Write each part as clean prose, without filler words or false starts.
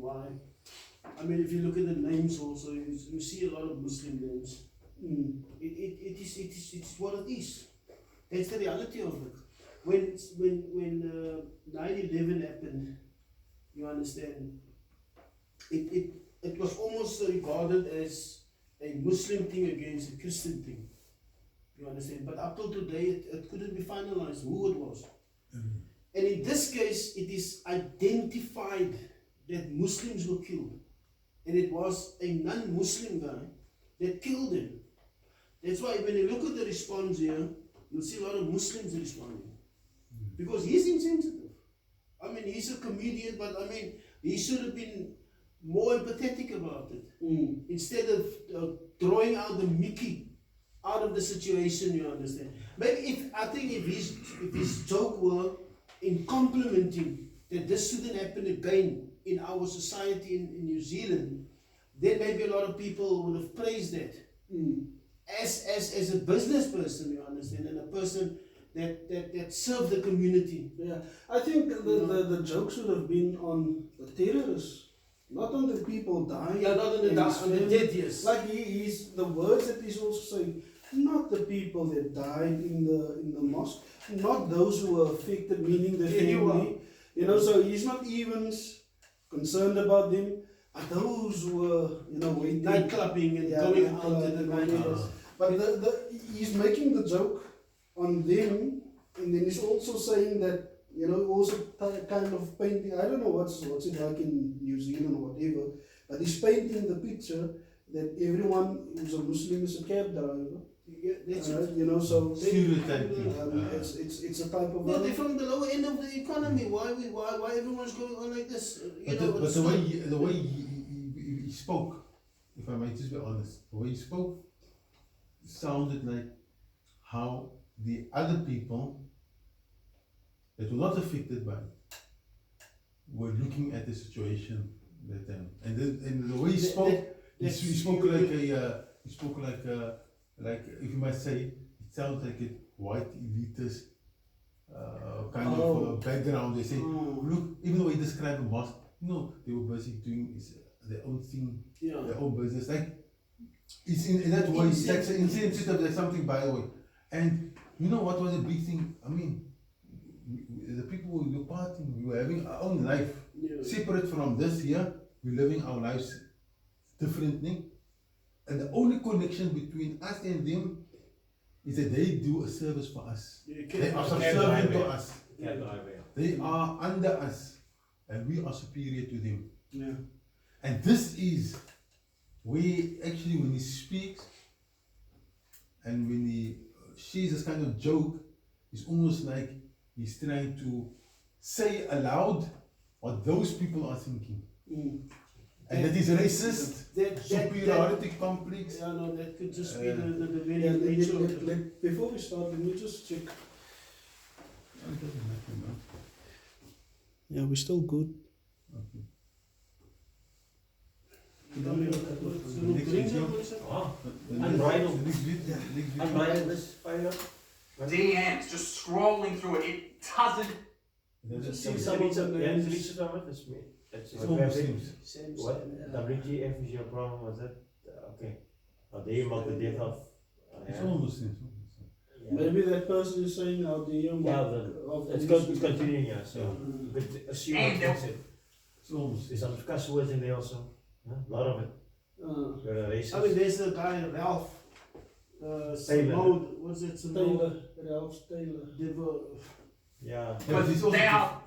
why. I mean, if you look at the names also, you see a lot of Muslim names. It's what it is. That's the reality of it. When 9/11 happened, you understand, it was almost regarded as a Muslim thing against a Christian thing. You understand? But up till today, it couldn't be finalized who it was. And in this case, it is identified that Muslims were killed. And it was a non-Muslim guy that killed them. That's why when you look at the response here, you'll see a lot of Muslims responding. Because he's insensitive. I mean, he's a comedian, but I mean, he should have been more empathetic about it. Instead of throwing out the Mickey out of the situation, you understand. Maybe if his joke were in complimenting that this shouldn't happen again in our society in New Zealand, then maybe a lot of people would have praised that. As a business person, you understand, and a person that served the community. Yeah, I think the joke should have been on the terrorists, not on the people dying. Yeah, not on the dead, yes. Like he's the words that he's also saying, not the people that died in the mosque, not those who were affected, meaning the family. You know, so he's not even concerned about them. Those who were, waiting, night clubbing and going out to the night. But he's making the joke on them, and then he's also saying that, also kind of painting, I don't know what's it like in New Zealand or whatever, but he's painting the picture that everyone who's a Muslim is a cab driver. Yeah, that's so it's a type of. No, they're from the lower end of the economy. Why everyone's going on like this? But the way he spoke, if I might just be honest, the way he spoke sounded like how the other people that were not affected by it were looking at the situation that and the way he spoke, he spoke like if you might say, it sounds like a white elitist kind of background. They say, look, even though he described a mosque, they were busy doing their own thing, their own business. Like, it's in that way, it's like insensitive, there's something by the way. And you know what was a big thing? I mean, the people who were partying, we were having our own life, separate from this here, we're living our lives differently. And the only connection between us and them is that they do a service for us. They are subservient to us. They are under us, and we are superior to them. Yeah. And this is where actually when he speaks and when he shares this kind of joke, it's almost like he's trying to say aloud what those people are thinking. And that is racist, superiority complex. Yeah, no, that could just be the very nature of it. Before we start, let me just check. Yeah, we're still good. Okay. Unbridled. This fire. DMs, just scrolling through it, it doesn't. Just see some of them. Yeah, reaches on it. It's me. It's what? WGF is your problem, was it? Okay. They about the death of. It's all Muslims. Maybe that person is saying how the it's continuing, yeah. So you could assume it's it. There's some cuss words in there also. A lot of it. I mean, there's the guy Ralph. Taylor. What's it? Ralph Taylor. They were. Yeah. But they are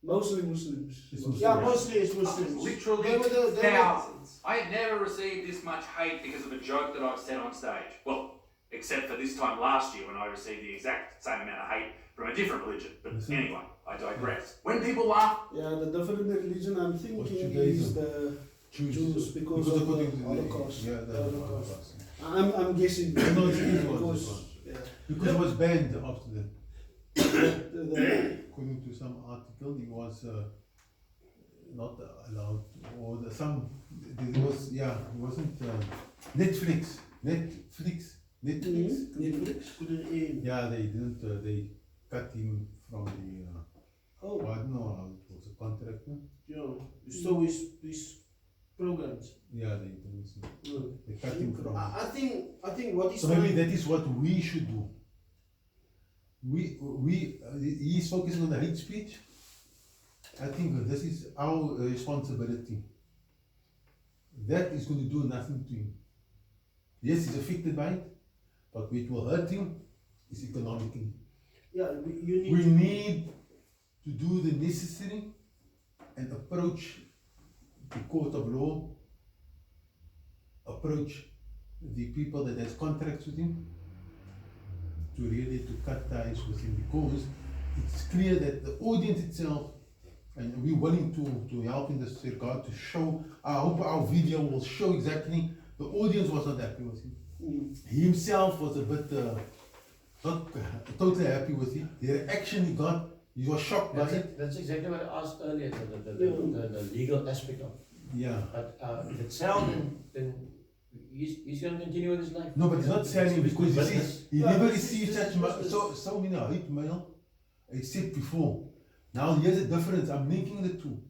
mostly Muslims. Yeah, mostly it's Muslims. Literally thousands. I have never received this much hate because of a joke that I've said on stage. Well, except for this time last year when I received the exact same amount of hate from a different religion. But anyway, I digress. When people laugh... Yeah, the different religion I'm thinking is the Jews because of the Holocaust. Yeah, the Holocaust. I'm guessing because it was banned after that. According to some article, he was not allowed, or there wasn't Netflix. Couldn't aim. Yeah, they didn't. They cut him from the. I don't know how it was, a contract. Yeah, stole his programs. Yeah, they cut him from. I think what he's So maybe that is what we should do. He's focusing on the hate speech. I think this is our responsibility. That is going to do nothing to him. Yes, he's affected by it, but what will hurt him is economically. Yeah, We need to do the necessary and approach the court of law, approach the people that has contracts with him, to really to cut ties with him, because it's clear that the audience itself, and we're willing to help in this regard to show. I hope our video will show exactly the audience was not happy with him. He himself was a bit not totally happy with it. The reaction he got, he was shocked by it. That's exactly what I asked earlier, the legal aspect of it. Yeah. But if it's sound, then he's going to continue with his life. No, but it's not selling because he says he Yeah, never this received is- so many hate mail except before. Now here's the difference. I'm linking the two.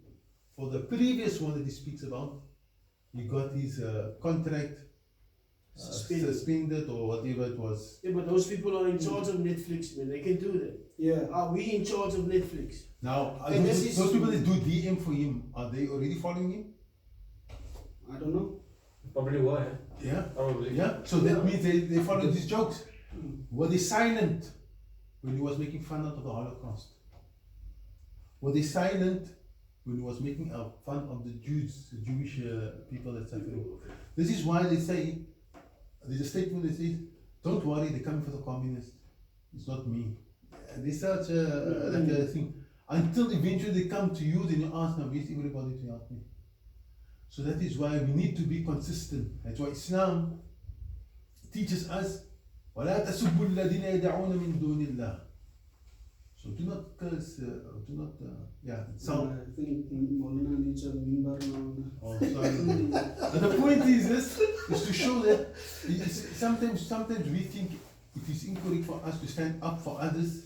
For the previous one that he speaks about, he got his contract suspended or whatever it was. Yeah, but those people are in charge of Netflix, man. They can do that. Yeah. Are we in charge of Netflix? Now, And those, this is- those people that do DM for him, are they already following him? I don't know. Probably were, eh? Yeah. Probably. Yeah. So that means they followed his jokes. Were they silent when he was making fun out of the Holocaust? Were they silent when he was making fun of the Jews, the Jewish people that's suffering? This is why they say, there's a statement that says, don't worry, they're coming for the communists. It's not me. There's such a thing. Until eventually they come to you, then you ask them, where's everybody to help me? So that is why we need to be consistent. That's why Islam teaches us, وَلَا تَسُبُّوا الَّذِينَ يَدَعُونَ مِن دُونِ اللَّهِ. So do not curse, do not, sound. I think Molina needs a mimbar now. Oh, sorry. But the point is this, is to show that sometimes we think it is incorrect for us to stand up for others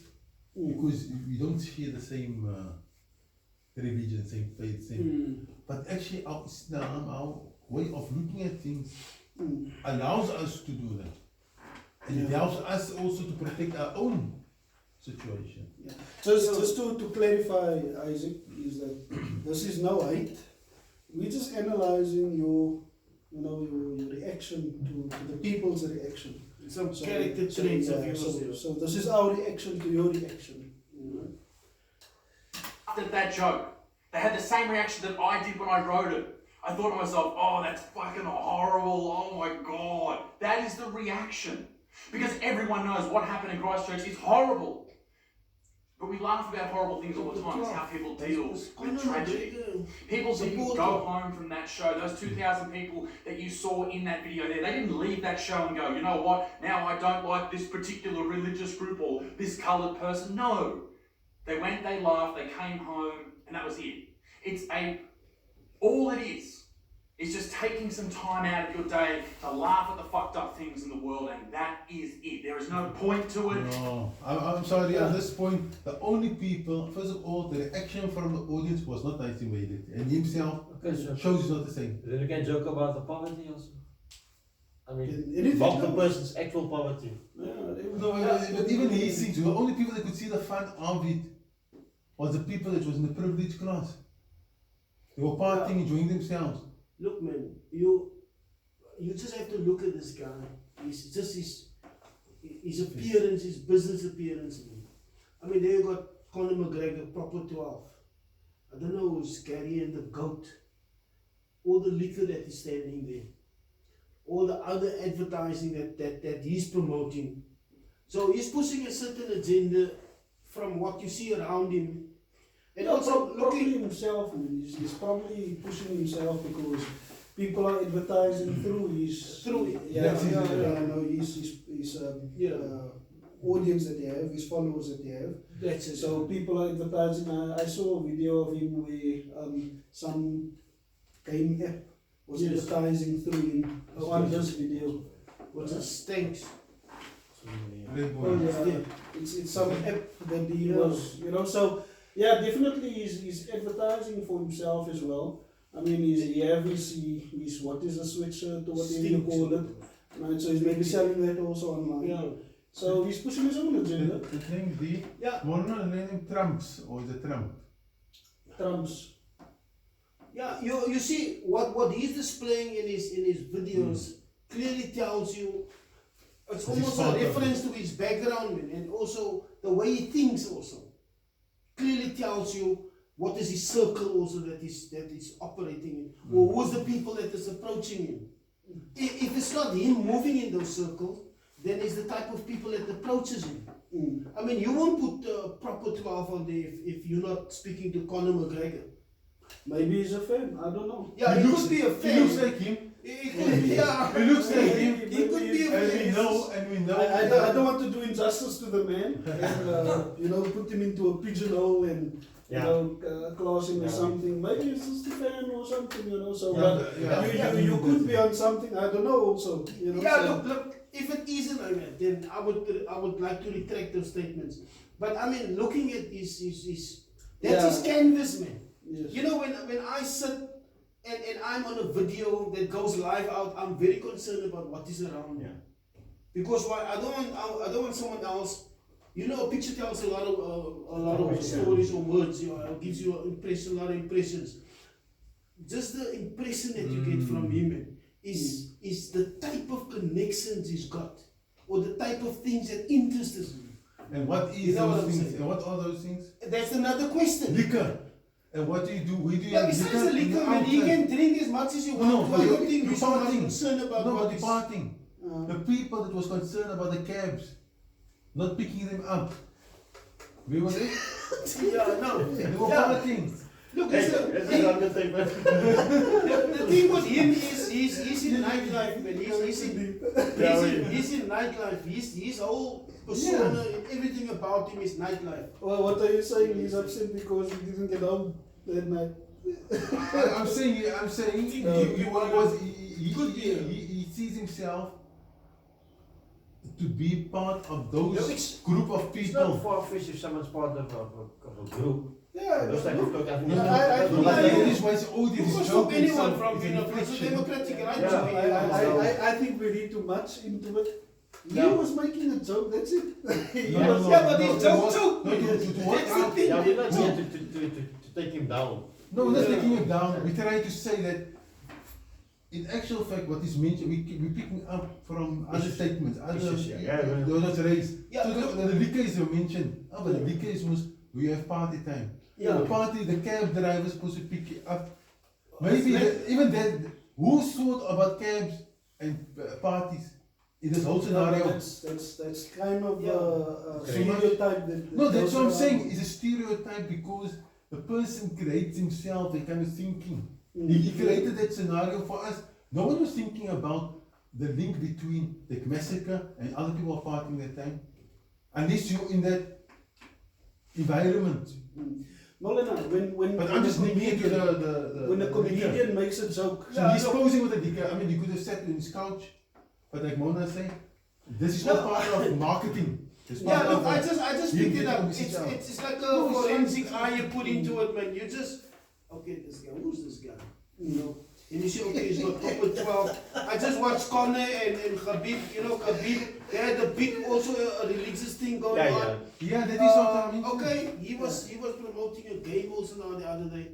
because we don't share the same religion, same faith, same. But actually our Islam, our way of looking at things allows us to do that. And it helps us also to protect our own situation. Yeah. Just to clarify, Isaac, is that this is no hate. We're just analyzing your reaction to the people's reaction. Some character traits of yours. So this is our reaction to your reaction. After that joke, they had the same reaction that I did when I wrote it. I thought to myself, oh, that's fucking horrible, oh my god. That is the reaction. Because everyone knows what happened in Christchurch is horrible. But we laugh about horrible things all the time. It's how people deal with tragedy. People didn't go home from that show. Those 2,000 people that you saw in that video there, they didn't leave that show and go, you know what, now I don't like this particular religious group or this coloured person. No. They went, they laughed, they came home, and that was it. All it is just taking some time out of your day to laugh at the fucked up things in the world, and that is it. There is no point to it. No, I'm sorry, at this point, the only people, first of all, the reaction from the audience was not nice immediately, and himself shows it's not the same. Then we can joke about the poverty also. I mean, Anything about the else? person's actual poverty. But even he thinks the only people that could see the fun of it was the people that was in the privileged class. They were partying, enjoying themselves. Look, man, you just have to look at this guy. He's just his appearance, his business appearance. Man. I mean, they got Conor McGregor, proper 12. I don't know who's Gary and the goat. All the liquor that is standing there. All the other advertising that he's promoting. So he's pushing a certain agenda from what you see around him. And also probably himself, he's probably pushing himself because people are advertising through his audience that they have, his followers that they have. That's it. So people are advertising. I saw a video of him where some game app was advertising through him on this video. What's it stinks? It's some app that he was, so. Yeah, definitely he's advertising for himself as well. I mean, he have his what is a sweatshirt or whatever you call it. Right, so he's maybe selling that also online. Yeah. So he's pushing his own agenda. The name D. Yeah. Morna name Trumps or the Trump. Trump's. Yeah, you see what he's displaying in his videos clearly tells you it's almost a reference to his background, man, and also the way he thinks also clearly tells you what is his circle also that is operating in, or who's the people that is approaching him. If it's not him moving in those circles, then it's the type of people that approaches him. I mean, you won't put proper 12 on there if you're not speaking to Conor McGregor. Maybe he's a fan. I don't know. Yeah, he could be a fan. He looks like him. He could be, yeah. He looks like him. He could be a fan. And we know. I don't want to do injustice to the man and you know, put him into a pigeonhole and you know, class him or something. Maybe he's just a fan or something, you know. So you could be on something. I don't know. Also, you know. Yeah, so. look. If it isn't like that, then I would like to retract those statements. But I mean, looking at his that's his canvas, man. Yes. You know, when I sit and I'm on a video that goes live out, I'm very concerned about what is around me. Because why I don't want someone else. You know, a picture tells a lot of stories or words. You know, it gives you a lot of impressions. Just the impression that you get from him, man, is the type of connections he's got, or the type of things that interest him. And what is You know what those I'm things? saying? And what are those things? That's another question. Liquor. And what do you do? We do Yeah, besides the liquor, man, you can drink as much as you want. No, I don't think we're so much departing. concerned about No, what but is. departing. The people that was concerned about the cabs, not picking them up. We were there. Yeah, no. They were Yeah. partying. Look, Hey, it's that's a, another thing, man. the thing with him is he's in nightlife, man. He's in nightlife. His whole persona and everything about him is nightlife. Well, what are you saying? He's upset because he didn't get home that night. I'm saying he sees himself to be part of those group of It's not people. far-fetched if someone's part of a group. Yeah, Those type of talk, I think. I think This was all You this can joke stop anyone itself, from it's a being a reflection. democratic right Yeah, to be. I think we read too much into it. He Yeah. was making a joke, that's it. Yeah, but it's joke too. No, to what That's the out? thing. Yeah, we're not here to take him down. No, we're not taking it down. We're trying to say that in actual fact, what is mentioned, we're picking up from other Issues. statements, other Issues, yeah. those raised. Yeah, So look. the liquor is mentioned. Oh, but the liquor is we have party time. Yeah. The party, the cab driver is supposed to pick you up. Maybe even that, who thought about cabs and parties in this whole scenario? That's kind of Yeah. stereotype that. No, that's goes what I'm around. saying. It's a stereotype because the person creates himself, that kind of thinking. He created that scenario for us. No one was thinking about the link between the massacre and other people partying that time. Unless you're in that environment. Molina, when But I'm just linking it to the when a liquor. comedian makes a joke, So he's posing with a liquor. I mean, he could have sat in his couch. But like Mona said, this is all part of marketing. It's part Yeah, look, of, I just you picked get it up. the message out. It's like a forensic eye you put into it, man. You just, okay, this guy, who's this guy? You know, and you say, okay, he's got proper 12. I just watched Conor and Khabib, you know, Khabib, they had a big, also a religious thing going on. Yeah, that is what I mean. Okay, he was promoting a game also now the other day.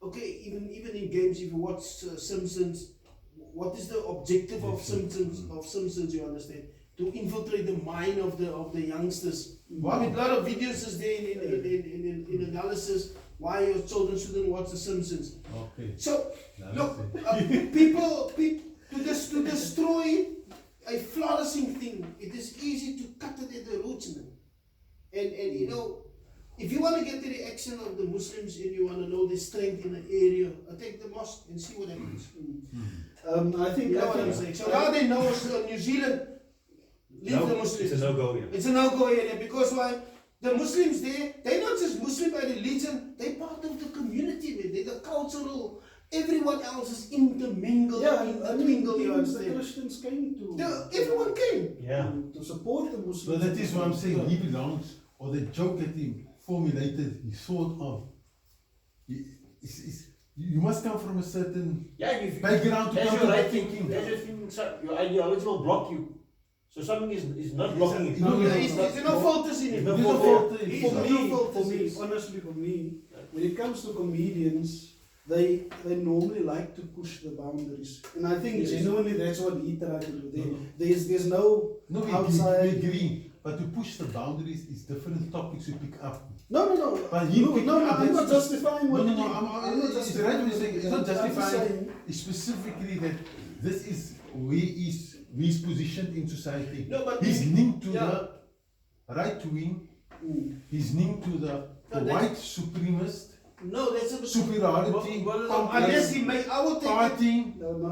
Okay, even in games, if you watch Simpsons, what is the objective of Simpsons? You understand? To infiltrate the mind of the youngsters. I mean, a lot of videos is there in analysis why your children shouldn't watch the Simpsons. Okay. So Now look, that's it. people to destroy a flourishing thing, it is easy to cut it at the roots, man. And you know, if you want to get the reaction of the Muslims and you want to know the strength in an area, attack the mosque and see what happens. I think You know what I'm saying? So now they know New Zealand leave the Muslims. It's a no-go, yeah. It's a no-go area because why? The Muslims there, they're not just Muslim by religion, they're part of the community, man. They're the cultural, everyone else is intermingled, I mean, intermingled, you even the understand? Christians came to Everyone came. Yeah. to support the So Muslims. that is what I'm saying. He belongs, or the joke that he formulated, he thought of. You must come from a certain Yeah, if background to as come you're to that writing, thinking. as you're thinking, your ideology will block you. So something is not blocking it. No, There's no filters in it. There's no filter. For me, honestly, for me, when it comes to comedians, they normally like to push the boundaries, and I think Yes. genuinely that's what he tried to do. No. There's no No, we outside. agree. But to push the boundaries is different topics you pick up. No. But he picked up I'm not that- justifying what. No, he did. I'm not justifying it's right what you're saying. It's not I'm just justifying. saying- It's specifically that this is where he's positioned in society. No, but He's linked to yeah. the right wing. Mm. He's linked to the that's- white supremacist No, that's a superiority. unless he may, I will take it. party. No, Let's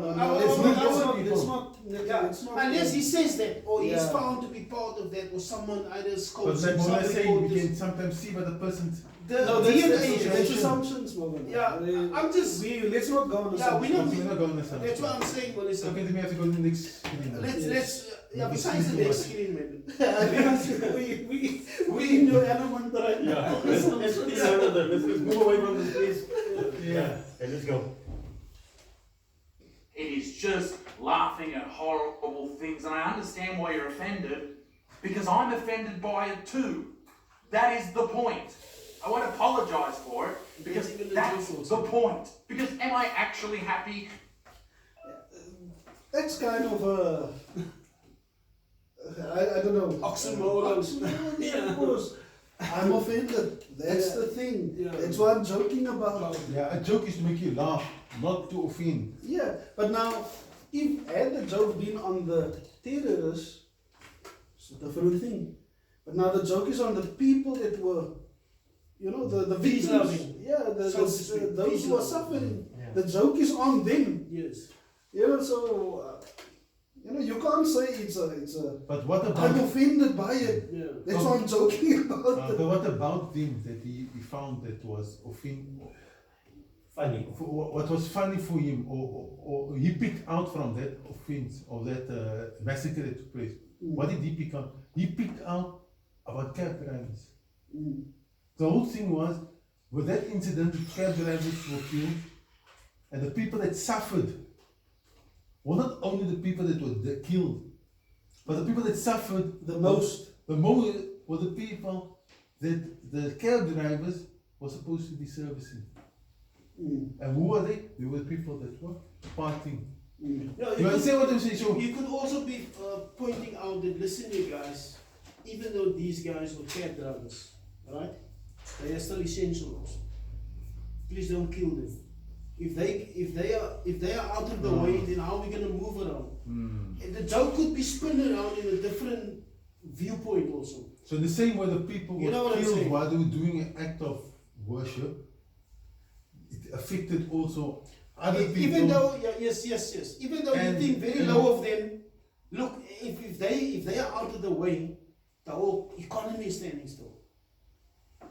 not. Unless he says that, or he's Yeah. found to be part of that, or someone either But scopes like him, when I somebody say, called we this- can sometimes see by the person's. No, that's assumptions, Morgan. Yeah, I'm just- Let's not go on Yeah, we don't- We're not going to say. That's what I'm saying, Melissa. Okay, then we have to go to the next screen. Let's yeah, besides the next screen, maybe. we in your element right now. Yeah, let's move away from this, please. Yeah, okay, let's go. It is just laughing at horrible things, and I understand why you're offended, because I'm offended by it too. That is the point. I won't apologise for it, because Even the that's truth the also. point. Because am I actually happy? That's kind of a. I don't know. Oxymoron. Yeah, of course. I'm offended. That's Yeah. the thing. Yeah. That's what I'm joking about. Yeah, a joke is to make you laugh, not to offend. Yeah, but now, if had the joke been on the terrorists, it's a different thing. But now the joke is on the people that were, the Peace victims. loving. Yeah, So to speak, those peace who are loving. suffering. Yeah. The joke is on them. Yes. So you can't say it's a. But what I'm about offended by it. Yeah. That's what I'm joking about. but what about them that he found that was Funny. what was funny for him, or he picked out from that offense or that massacre that took place? What did he pick out? He picked out about cab drivers. Mm. The whole thing was, with that incident, cab drivers were killed, and the people that suffered were not only the people that were killed, but the people that suffered The most. the most were the people that the cab drivers were supposed to be servicing. Mm. And who were they? They were people that were partying. Mm. No, You understand what I'm saying? So, You could also be pointing out that, listen, you guys, even though these guys were cab drivers, right? They are still essentials. Please don't kill them. If they are out of the way, then how are we gonna move around? And the joke could be spun around in a different viewpoint also. so the same way the people You were know what I'm killed saying? while they were doing an act of worship, it affected also other people. Even though, yes. Even though And- you think very and- low of them, look, if they are out of the way, the whole economy is standing still.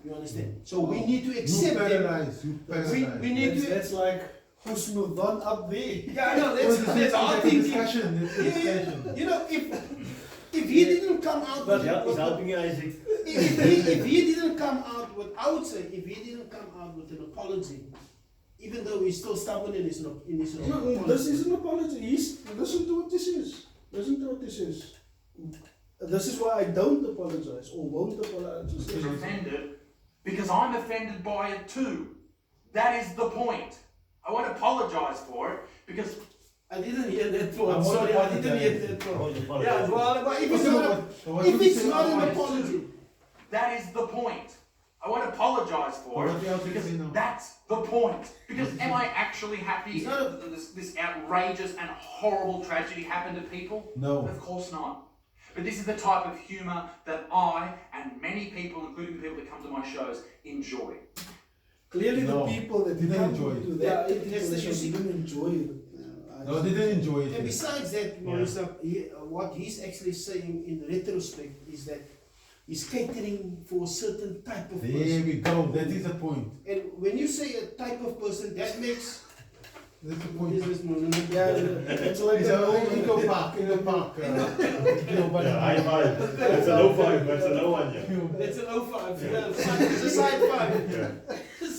You understand? So we need to you accept them. paralyze, you paralyze. we need to. That's like Husnu Van up there. Yeah, I know. Well, That's our that's a thinking. discussion. That's a discussion. You know, if he didn't come out, But with, yeah, he's helping you, Isaac. if he didn't come out with, I would say, if he didn't come out with an apology, even though he's still stubborn in his No, apology. this is an apology. Listen to what this is. Listen to what this is. This is why I don't apologize or won't apologize. Is offended, because I'm offended by it too. That is the point. I won't apologise for it, because I didn't hear that I part. won't Sorry, I didn't apologize. hear that I won't part. apologize. Yeah, well, if it's Okay, not, what if you it's say not an otherwise- apology, that is the point. I won't apologise for What it, else because is he now? that's the point. Because am I actually happy It's not that this outrageous and horrible tragedy happened to people? No. Of course not. But this is the type of humour that I and many people, including the people that come to my shows, enjoy. Clearly, No, the people that didn't come enjoy it. to Yeah, that that's particular the show issue. didn't enjoy it. No, they didn't enjoy and it. besides that, Marissa, what he's actually saying in retrospect is that he's catering for a certain type of There person. we go. That is the point. And when you say a type of person, that makes That's the point. Yeah, it's like It's a in the park, in the park. Yeah, high five. That's a low five, that's a low one, yeah. It's an 05, yeah. It's a side 5. Yeah.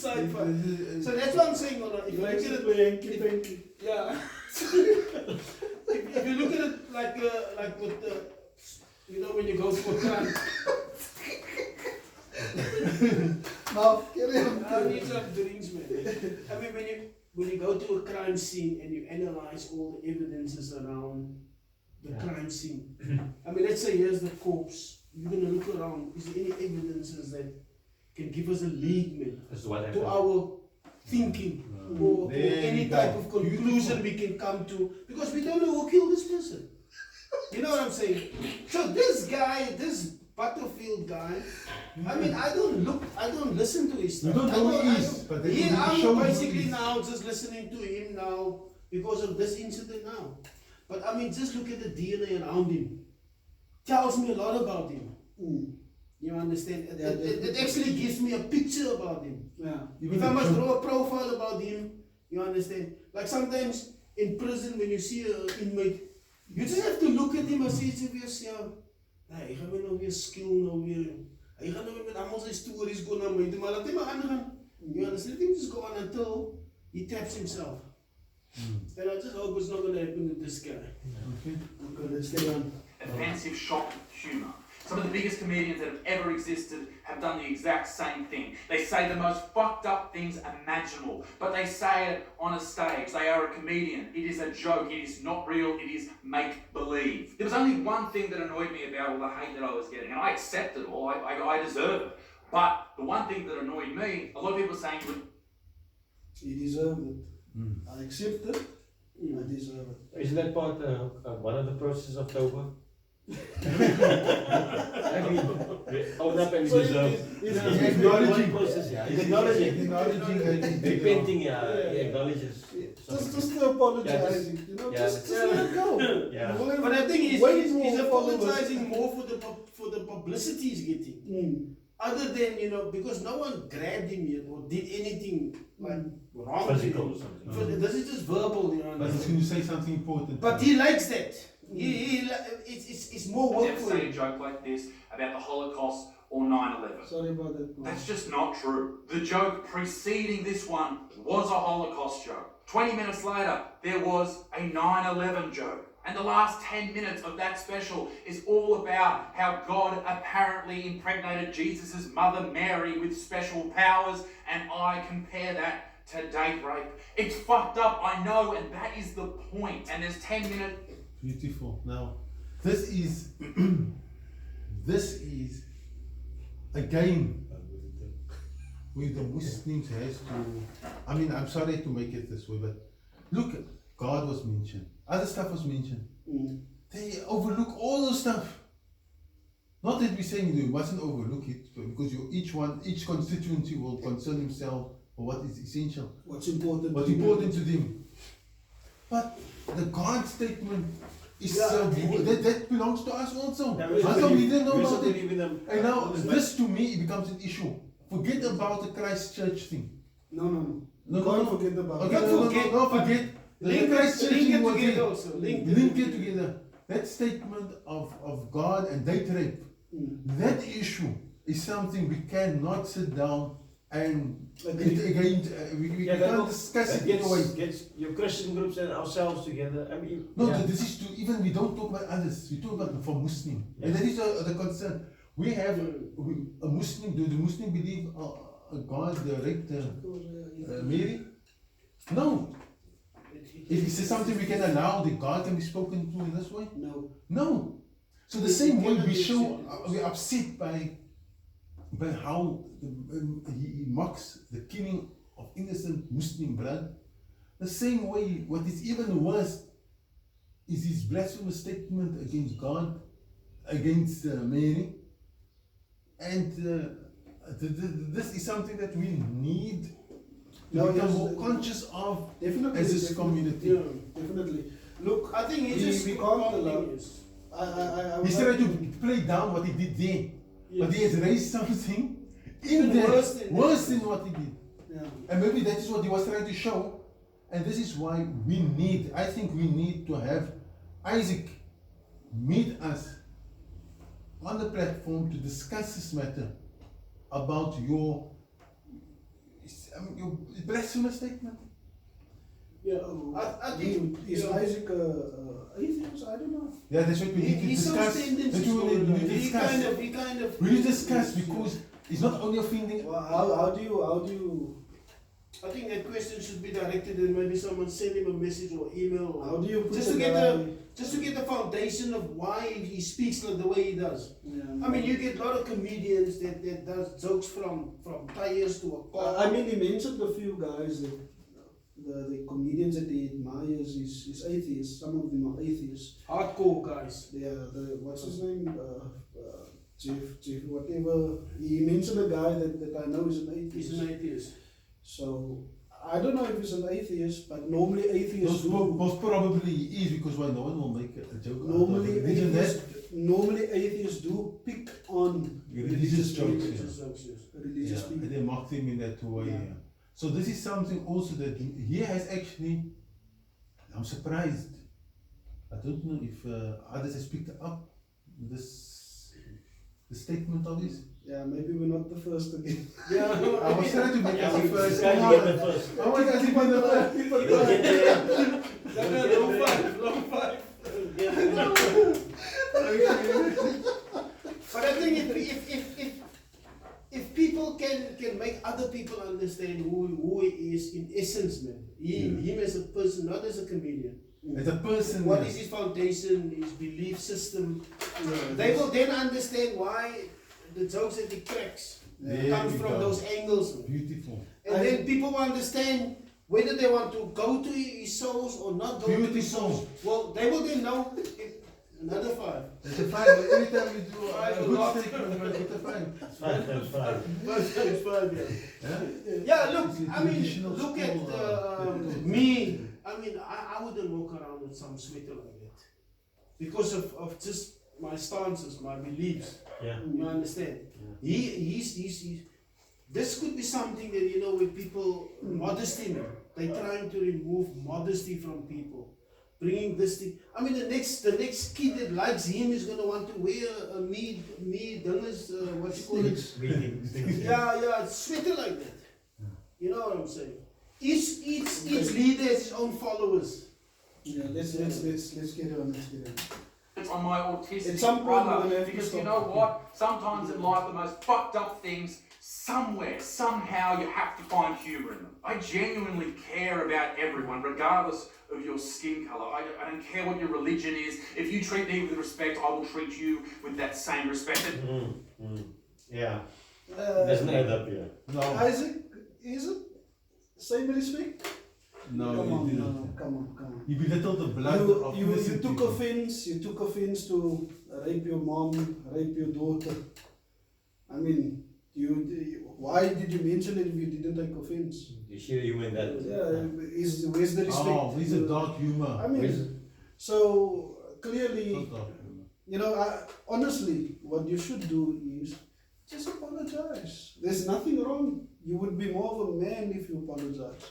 sci-fi. So that's what I'm saying, if you look at it, yeah. if you look at it like with the, when you go to a crime. Now, carry on. I need some drinks, man. I mean, when you go to a crime scene and you analyze all the evidences around the crime scene. I mean, let's say here's the corpse. You're gonna look around. Is there any evidences that can give us a lead, man, to our thinking or any type of conclusion we can come to? Because we don't know who killed this person. You know what I'm saying? So this guy, this Butterfield guy, I mean, I don't listen to his stuff. You don't know who he is, but I'm basically now just listening to him now because of this incident now. But I mean, just look at the DNA around him. Tells me a lot about him. You understand? It actually gives me a picture about him. Yeah. If I must draw a profile about him, you understand? Like sometimes in prison when you see an inmate, you just have to look at him and say to yourself, hy gaan nou weer skill nou weer. Hy gaan nou met almal sy stories go na my, maar laat hom aangaan. You understand? Let him just go on until he taps himself. And I just hope it's not going to happen to this guy. Okay, let's stay on. Offensive shock humour. Some of the biggest comedians that have ever existed have done the exact same thing. They say the most fucked up things imaginable, but they say it on a stage. They are a comedian. It is a joke. It is not real. It is make-believe. There was only one thing that annoyed me about all the hate that I was getting, and I accept it all. I deserve it. But the one thing that annoyed me, a lot of people are saying, You deserve it. I accept it. I deserve it. Isn't that part one of the process of Toba? I mean, own up and deserve. Acknowledging. Process, yeah. Acknowledging Repenting, he acknowledges. Just to apologize, just let it go. Yeah. But I think he's more apologizing more for the publicity he's getting. Other than, because no one grabbed him yet or did anything like wrong. Physical or something. This is just verbal, But he's going to say something important. But he likes that. It's more work never for say a him. joke like this about the Holocaust or 9/11. Sorry about that. That's just not true. The joke preceding this one was a Holocaust joke. 20 minutes later, there was a 9/11 joke. And the last 10 minutes of that special is all about how God apparently impregnated Jesus' mother Mary with special powers, and I compare that to date rape. It's fucked up, I know, and that is the point. And there's 10 minutes. Beautiful. Now, this is a game where the Muslims has to. I mean, I'm sorry to make it this way, but look, God was mentioned. Other stuff was mentioned. They overlook all those stuff. Not that we're saying you mustn't overlook it, because each constituency will concern himself or what is essential, What's important to them. But the God statement is that belongs to us also. How come we didn't know about it? And now this to me it becomes an issue. Forget about the Christchurch thing. No. Don't forget about it. Don't forget. Link it together. That statement of God and date rape, that issue is something we cannot sit down and we can't discuss it in a way. Gets your Christian groups and ourselves together. I mean, this is to even we don't talk about others. We talk about for Muslim, and that is the concern. We have a Muslim. Do the Muslim believe God raped Mary? No. Is this something we can allow that God can be spoken to in this way? No. So the same way we're upset by how he mocks the killing of innocent Muslim blood. The same way, what is even worse is his blasphemous statement against God, against Mary. And this is something that we need to become more conscious of as a community. Yeah, definitely. Look, I think we can't allow. He's trying to play down what he did there, but he has raised something in there worse than what he did. Yeah. And maybe that is what he was trying to show. And this is why I think we need to have Isaac meet us on the platform to discuss this matter about your blasphemous statement. Yeah, I think is you know, Isaac atheist? I don't know. Yeah, that's what we need to He's so discuss. tendencies That's what we need to he discuss. kind of. We need to discuss because it's not only offending. Well, how do you I think that question should be directed and maybe someone send him a message or email. how do you put just a to get guy- just to get the foundation of why he speaks like the way he does. Yeah, I mean, you get a lot of comedians that does jokes from tires to a car. I mean, he mentioned a few guys that the comedians that he admires is atheists. Some of them are atheists. Hardcore guys. They are what's his name? Jeff, whatever. He mentioned a guy that I know is an atheist. He's an atheist. So I don't know if he's an atheist, but normally atheists do. Most probably he is because why no one will make a joke. Normally religion atheists do pick on religious jokes. Religious jokes, yes. religious Yeah, people. and they mock them in that way. Yeah. Yeah. So this is something also that he has actually. I'm surprised. I don't know if others have picked up the statement of this. Yeah, maybe we're not the first again. Yeah, I was trying to make us the first. Trying to get the first. I want us to be the first. People You'll get there. Long five. But I think if people can make other people understand who he is in essence, man, him as a person, not as a comedian. As a person. What is his foundation, his belief system? Yeah, They will then understand why the jokes that he cracks There comes we from go. those angles, man. Beautiful. And then people will understand whether they want to go to his souls or not go to his Beautiful. souls. Well, they will then know if another five. It's a five. Every time you do Five a a good lot. statement, you get a five. 5 times 5. First times five, yeah. Yeah? Yeah, look, It's a I mean, traditional look at school, me. I mean, I wouldn't walk around with some sweater like that because of just my stances, my beliefs. Yeah. You understand? He's this could be something that, you know, with people, modesty, man. They're trying to remove modesty from people. Bringing this thing. I mean, the next kid that likes him is going to want to wear a me dingus, what you call it? Meeting. Yeah, sweater like that. You know what I'm saying? Each leader has his own followers. Yeah, let's get on. Let's get on. It's on my autistic At some point we're brother, gonna have to because you stop. know what? Sometimes in life, the most fucked up things, somewhere, somehow, you have to find humour in them. I genuinely care about everyone, regardless of your skin colour. I don't care what your religion is. If you treat me with respect, I will treat you with that same respect. Yeah. Doesn't add up, yeah. No, Isaac, is it same respect? no, come you on, didn't. come on. You belittled the blood of You innocent took people. offense. You took offense to rape your mom, rape your daughter. I mean, why did you mention it if you didn't take offense? You sure you went that? Yeah, where's the respect? Oh, he's a dark humor. I mean, so clearly, Not dark humor. you know, honestly, what you should do is just apologize. There's nothing wrong. You would be more of a man if you apologize.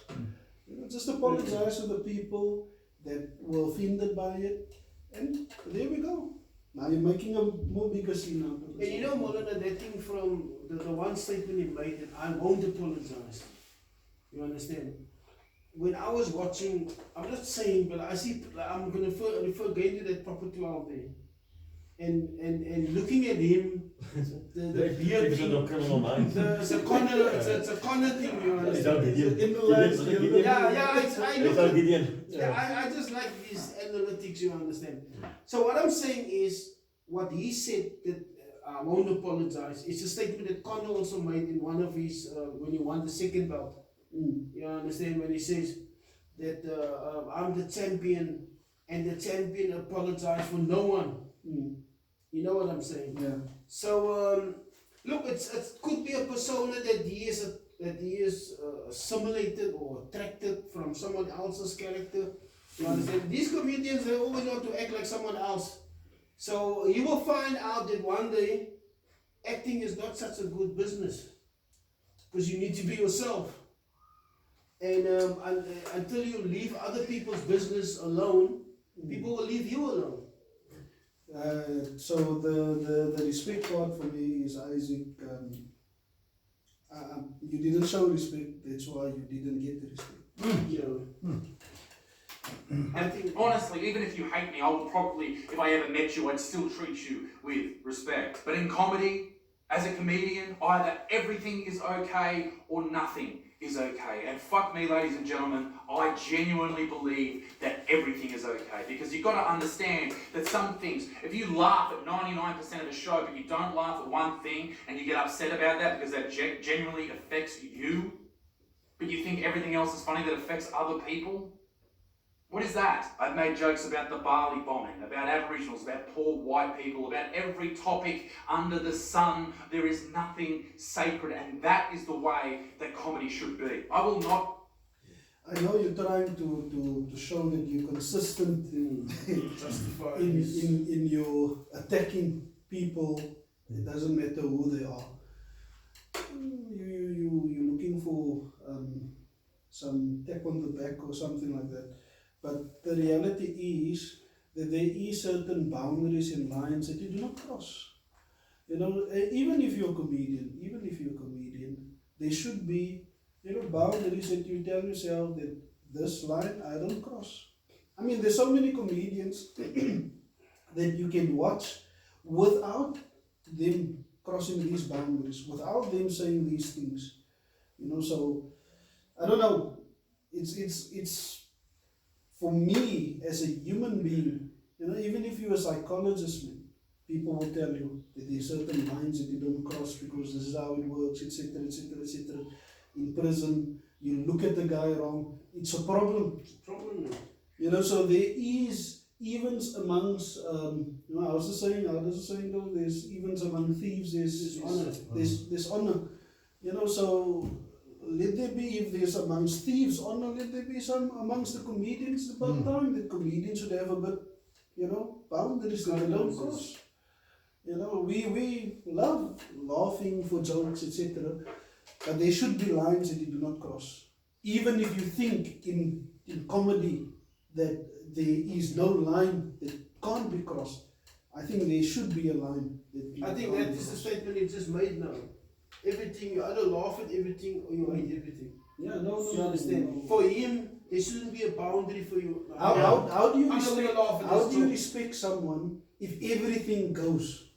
You know, just apologize to the people that were offended by it, and there we go. Now you're making a more bigger scene out of it. And you know, Molana, that thing from the one statement he made that I won't apologize. You understand? When I was watching, I'm not saying, but I see, I'm going to refer again to that Proper 12 there. And looking at him, the beard It's thing, a criminal minds. it's a Connor thing, you It's understand? all Gideon. In the last- I It's look all at, Gideon. I just like his analytics, you understand? So what I'm saying is, what he said that I won't apologize, it's a statement that Connor also made in one of his, when he won the second belt. You understand, when he says that I'm the champion and the champion apologized for no one. You know what I'm saying? Yeah. So look, it could be a persona that he is assimilated or attracted from someone else's character. You understand? These comedians, they always want to act like someone else. So you will find out that one day acting is not such a good business because you need to be yourself. And until you leave other people's business alone, people will leave you alone. So the respect part for me is Isaac. you didn't show respect, that's why you didn't get the respect. I think Honestly, even if you hate me, I would probably, if I ever met you, I'd still treat you with respect. But in comedy, as a comedian, either everything is okay or nothing is okay. And fuck me, ladies and gentlemen, I genuinely believe that everything is okay. Because you've got to understand that some things, if you laugh at 99% of the show, but you don't laugh at one thing, and you get upset about that because that genuinely affects you, but you think everything else is funny that affects other people, what is that? I've made jokes about the Bali bombing, about Aboriginals, about poor white people, about every topic under the sun. There is nothing sacred, and that is the way that comedy should be. I will not... I know you're trying to show that you're consistent in your attacking people. It doesn't matter who they are. You're looking for some tap on the back or something like that. But the reality is that there is certain boundaries and lines that you do not cross. You know, even if you're a comedian, there should be, boundaries that you tell yourself that this line I don't cross. I mean, there's so many comedians that you can watch without them crossing these boundaries, without them saying these things. So I don't know. It's for me as a human being, even if you're a psychologist, man, people will tell you that there's certain lines that you don't cross because this is how it works, etc., etc., etc. In prison, you look at the guy wrong, it's a problem. So there is evens amongst, how's the saying go? There's evens among thieves, there's honor. There's honor. So let there be, if there's amongst thieves honor, let there be some amongst the comedians. It's about time that comedians should have a bit, boundaries that they don't cross. We love laughing for jokes, etc. But there should be lines that you do not cross. Even if you think in comedy that there is no line that can't be crossed, I think there should be a line that I think that is the statement you just made now. Everything, you either laugh at everything or you hate everything. Yeah, no. You understand? No. For him, there shouldn't be a boundary for you. How do you I'm not gonna respect? laugh at How this do you joke. respect someone if everything goes?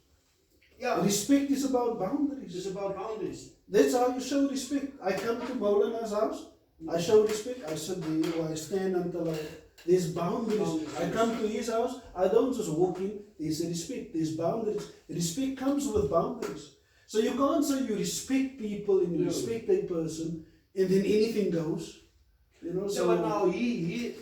Yeah, Respect is about boundaries. it's about boundaries. That's how you show respect. I come to Mullahs' house, I show respect, I sit there or I stand until there's boundaries. I come to his house, I don't just walk in, there's a respect, there's boundaries. Respect comes with boundaries. So you can't say you respect people and you respect a person and then anything goes. So but now he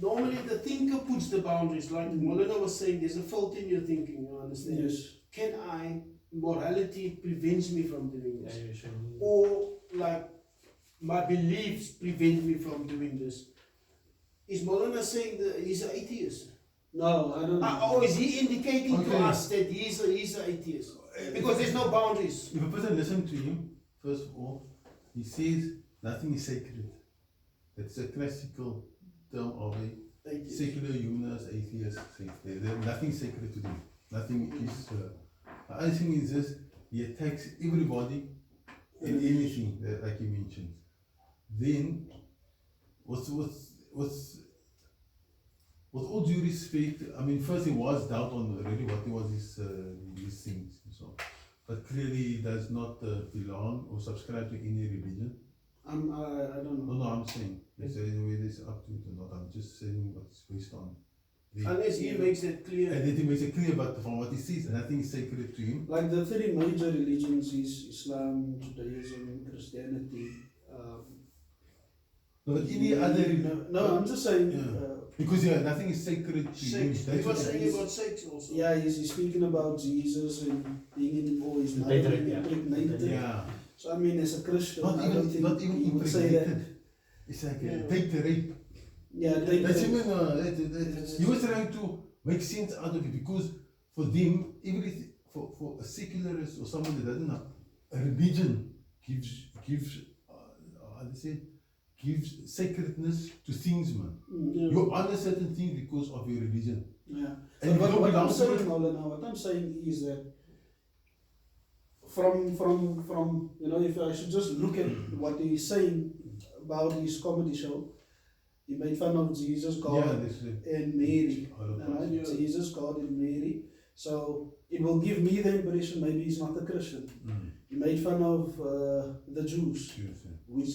normally the thinker puts the boundaries, like Molina was saying, there's a fault in your thinking, you understand? Yes. Can morality prevents me from doing this? Or like my beliefs prevent me from doing this? Is Molina saying that he's an atheist? No, I don't. Or is he indicating to us that he's an atheist? Because there's no boundaries. If a person listens to him, first of all, he says nothing is sacred. That's a classical term of a secular humanist atheist. Nothing is sacred to them. Nothing is. The other thing is this: he attacks everybody and anything, like you mentioned. Then, with all due respect, I mean, first he was doubt on really what was his things and so on. But clearly he does not belong or subscribe to any religion. I don't know. No, I'm saying, whether it's up to it or not, I'm just saying what's based on. Unless he makes that clear. And then he makes it clear, but from what he sees, nothing is sacred to him. Like the three major religions is Islam, Judaism, Christianity. No, but any other religion. No, I'm just saying. Because nothing is sacred to him. He was saying about sex also. Yeah, he's speaking about Jesus and being in his mother being impregnated. Yeah. So I mean, as a Christian, Not I don't even think he would say that. It's like take the rape. Yeah, That's even. He was trying to make sense out of it because for them, everything for a secularist or someone that doesn't know, a religion gives sacredness to things, man. You honor certain things because of your religion. Yeah. And what I'm saying is that from you know, if I should just look at what he's saying about his comedy show, he made fun of Jesus, God, and Mary. Right? Jesus, God, and Mary. So it will give me the impression maybe he's not a Christian. He made fun of the Jews.